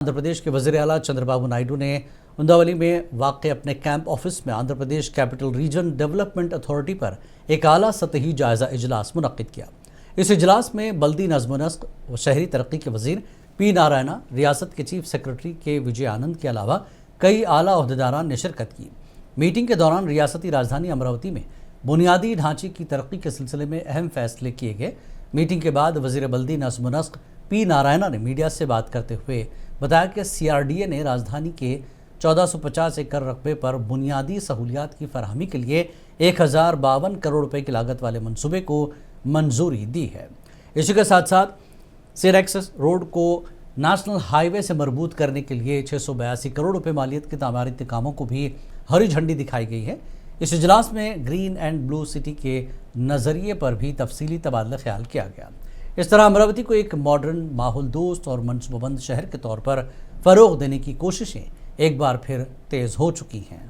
आंध्र प्रदेश के वज़ीर आला चंद्रबाबू नायडू ने उंदावली में वाक़ अपने कैंप ऑफिस में Andhra Pradesh capital region development authority पर एक आला सतही जायज़ा इजलास मुनक्किद किया। इस इजलास में बल्दी नज़्म व नस्क व शहरी तरक्की के वज़ीर पी नारायणा, रियासत के चीफ सेक्रेटरी के विजय आनंद के अलावा कई आला ओहदेदारान ने शिरकत की। मीटिंग के दौरान रियासती राजधानी अमरावती में बुनियादी ढांचे की तरक्की के सिलसिले में अहम फैसले किए गए। मीटिंग के बाद वज़ीर बल्दी नज़्म व नस्क पी नारायणा ने मीडिया से बात करते हुए बताया कि CRDA ने राजधानी के 1450 एकड़ रकबे पर बुनियादी सहूलियात की फराहमी के लिए 1052 करोड़ रुपए की लागत वाले मंसूबे को मंजूरी दी है। इसी के साथ साथ सिरेक्स रोड को नेशनल हाईवे से मरबूत करने के लिए 682 करोड़ रुपए मालियत के तामीराती कामों को भी हरी झंडी दिखाई गई है। इस इजलास में ग्रीन एंड ब्लू सिटी के नज़रिए पर भी तफसीली तबादला ख्याल किया गया। इस तरह अमरावती को एक मॉडर्न, माहौल दोस्त और मनसूबाबंद शहर के तौर पर फ़रोग़ देने की कोशिशें एक बार फिर तेज़ हो चुकी हैं।